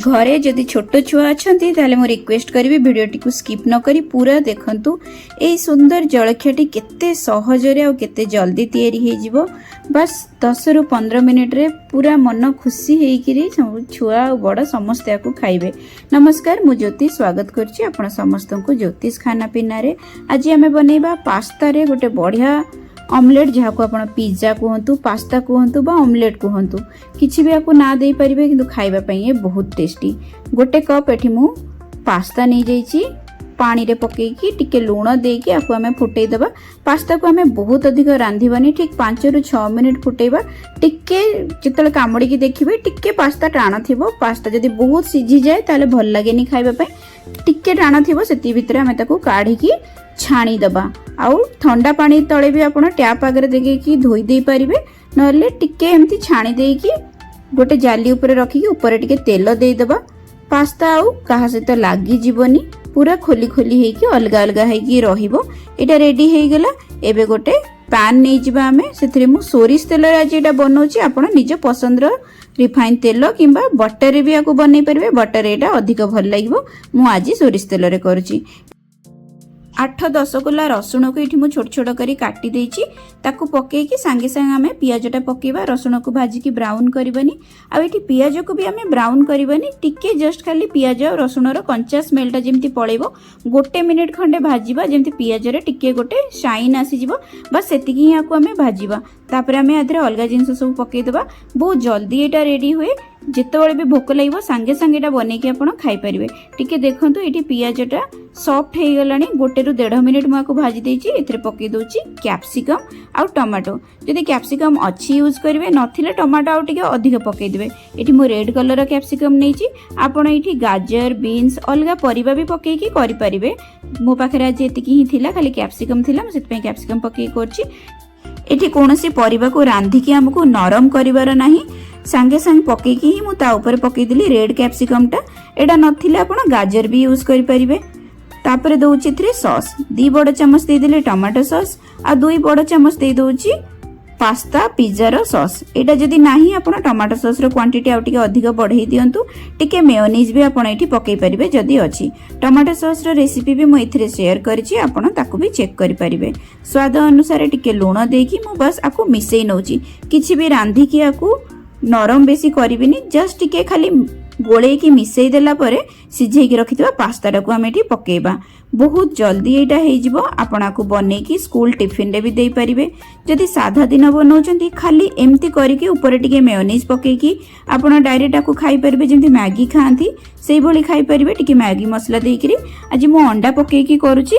घरे जदि छोट छुआ अच्छा मु रिक्वेस्ट करी भिडियोटी को स्किप न करी पूरा देखंतु। ए सुंदर जलखियाटी केते सहजरे और केते जल्दी तैयारी हो जिवो। बस 10 रु 15 मिनिट रे पूरा मन खुशी हेकरी छुआ और बड़ समस्त को खाइबे। नमस्कार, मु ज्योति स्वागत करछि आपण समस्त को ज्योतिष खाना पीना रे। आज आमे बनेबा पास्ता रे गोटे बढ़िया ऑमलेट, जहाँ को आपण पिज्जा कहतु, पास्ता कहतु बा ऑमलेट कहतु, किछि भी आपको ना दे परिबे, किंतु खाइबा पई ये बहुत टेस्टी। गोटे कप एठी मु पास्ता नै जाइछि, पानी रे पकेकी टिके लूण देकी आपको हमें फुटई दबा। पास्ता को हमें बहुत अधिक रांधिबानी, ठीक 5 रु 6 मिनिट फुटेबा। टिके जितले कामड़ी की देखिबे टिके पास्ता टाण थिबो। पास्ता जदी बहुत सिझी जाए ताले भल लागेनी खाइबा पई। टिके टाण थिबो सेति भितरे हमें ताको काढी की छाणी दबा। आउ ठंडा पानी तले भी आपण टैप आगे देखिए धोई दे पारिबे, नहले टिके एमती छाणी देकी गोटे जाली ऊपर रखिकी ऊपर टिके तेल दे दबा। पास्ता आउ कहा सहित लागी जीवनी, पूरा खोली खोली हेकी अलग अलग हेकी रहिबो। एटा रेडी हे गेला। एबे गोटे पैन नै जिबा हमें, सेथरे मु सोरिष तेल रे आज एटा बनौची। आपण निज पसंद रो रिफाइन तेल किंबा बटर रे भी आको बनै परिबे। बटर एटा अधिक भल लागिवो। मु आज सोरिष तेल रे करूची। 8-10 कोला रसुण को ये छोट छोट करी काटी देछि, ताकू पकेकी सांगे सांगे आमे पियाजटा पकेबा। रसुण को भाजिकी ब्राउन करबानी। आ एठी पियाज को भी आमे ब्राउन करबानी, टिके जस्ट खाली पियाज और रसुण रो कंचा स्मेलटा जेमती पळेबो। गोटे मिनिट खंडे भाजिबा, जेमती पियाज रे टिके गोटे शाइन आसी जिवो। बस सेतिकी ही आको आमे भाजिबा। तापर आमे आधरे अलगा जिंस सब पकेई देबा। बहुत जल्दी एटा रेडी हुए। जितेबाला भी भोक लगे सांगे सांगे बनईकी आप खाई पारे। टिके देखो ये पियाजटा सॉफ्ट हो गलानी। 1 रु 1.5 मिनिट मुझे भाजी देछि। एथिरे पकई दोछि कैप्सिकम आउ टमाटो। जदि कैप्सिकम अच्छी यूज करेंगे, नथिले टमाटो आउ टिके अधिक पकई देबे। एठी मु रेड कलर कैप्सिकम नैछि। आपण एठी गाजर, बीन्स अलगा परिबा भी पकईकी करि परिबे। मो पाखरे आज एतिकी ही थिला, खाली कैप्सिकम थिला, सेति पई कैप्सिकम पकई करछि। एठी कोनोसी परिबा को रांधिकी हमकु नरम करिवार नाही, सांगे सांगे पकेकी ही मु ता ऊपर पकई दिली रेड कैप्सिकम टा। एडा नथिले आपण गाजर भी यूज करि परिबे। तापरे दोउछि थ्री सॉस, 2 बड़ चम्मच दे दिले टमाटो सॉस आ 2 बड़ चम्मच दे दोउछि पास्ता पिज्जा रो सॉस। एटा जदी नाही आपण टमाटो सॉस रो क्वांटिटी आ टिके अधिक बढ़ाई दियंतु। टिके मेयोनीज भी आपण एठी पकई परिबे जदी अछि। टमाटो सॉस रो रेसिपी भी मु एथिरे शेयर करछि, आपण ताकू भी चेक करि परिबे। स्वाद अनुसार टिके लूण देकी मु बस आकू मिसेई नउछि। किछि भी रांधी की आकू नरम बेसी करिबिनी, जस्ट टिके खाली गोले की मिसेई देला परे सिझेई की रखितबा पास्ता को हम एठी पकेबा। बहुत जल्दी एटा हे जिवो। आपण आकू बनेकी स्कूल टिफिन रे भी देई परिबे। जदि साधा दिन बनौचंती खाली एमती करिके ऊपर टिके मेयोनीज पकेकी आपण डायरेक्ट आकू खाई परिबे, जेमती मैगी खांती सेई भली खाई परिबे। टिके मैगी मसला देइकरी आज मु अंडा पकेकी करूची।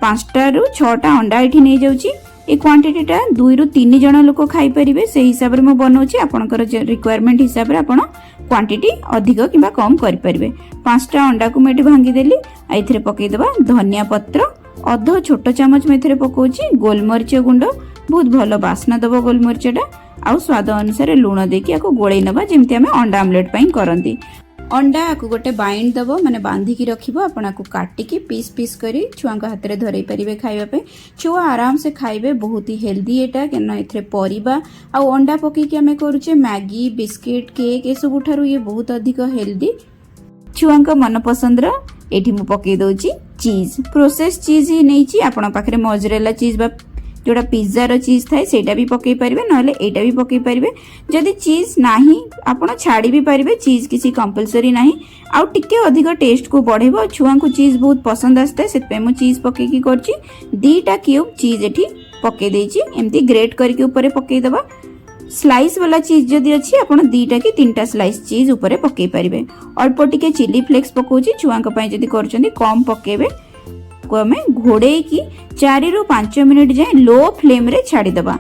5टा रु 6टा अंडा एठी नै जाउची। ए क्वांटिटीटा 2 रु 3 जण लोक खाई परिबे। से हिसाब रे मु बनौची। आपनकर रिक्वायरमेंट हिसाब रे आपण क्वांटिटी अधिक किंबा कम करि परिबे। 5टा अंडा को मेटी भांगी देली। एथिरे पकई देबा धनिया पत्र, अध छोट चमच में एथिरे पकोची गोलमरिच गुंड, बहुत भलो बास्ना दबो गोलमरिचटा। आउ स्वाद अनुसार लूण देकी आको गोळेई नबा, जेमती हमें अंडा आमलेट पई करंती। अंडा आपको गोटे बाइंड दबो, माने बांधिकी रखिबो। आपण आपको काटिकी पीस पीस करी छुआ को हाथ रे धरई परिबे खाइबा पे। छुआ आराम से खाइबे। बहुत ही हेल्दी एटा, केना एथरे परिबा आ अंडा पकी के हमें करूचे मैगी, बिस्किट, केक ए सब उठारू ये बहुत अधिक हेल्दी। छुआ को मन पसंद रो एठी मु पकई दोची चीज। प्रोसेस चीज ही नैची। आपण पाखरे मोजरेला चीज बा जोड़ा पिज्जा रो चीज थाए सेटा भी पकई परिबे, नहले एटा भी पकई परिबे। जदि चीज नाही आपण छाड़ी भी परिबे। चीज किसी कंपलसरी नाही। आउ टिके अधिक टेस्ट को बढ़ेबो। छुआ को चीज बहुत पसंद आस्ते, सेत पे मु चीज पकई की करची। 2टा क्यूब चीज एठी पकई देची। एम्ति ग्रेट करके ऊपर पकई दबा। स्लाइस वाला चीज जदि अछि आपण 2टा कि 3टा स्लाइस चीज ऊपर पकई परिबे। अल्प टिके चिली फ्लेक्स पकोची। छुआ को पई जदि करचंदी कम पकेबे। को हमें घोड़े की 4 रु 5 मिनिट जाए लो फ्लेम रे छाड़ी दबा।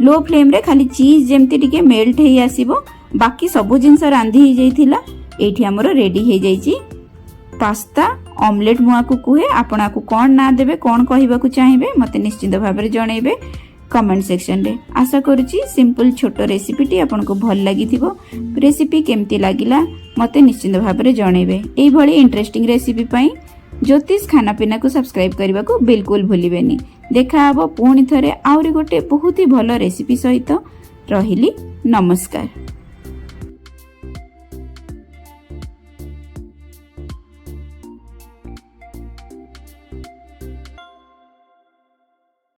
लो फ्लेम रे खाली चीज जेमती टिके मेल्ट हेई आसीबो। बाकी सब जिंस रांधी ही जाइथिला। एठी हमरो रेडी हे जाइची पास्ता ऑमलेट। मुआ को कुहे आपण आकू कोन ना देबे, कोन कहिबा को चाहिबे मते निश्चित भाव रे जणैबे कमेंट सेक्शन रे। आशा करूची सिंपल छोट रेसिपी टी आपन को भल लागिथिबो। रेसिपी केमती लागिला मते निश्चित भाव रे जणैबे। एई भली इंटरेस्टिंग रेसिपी पई ज्योतिष खाना पीना को सब्सक्राइब करने को बिल्कुल भूलिबेनी। देखा हबो पुणी थरे आउरी गोटे बहुत ही भलो रेसिपी सहित। रहिली, नमस्कार।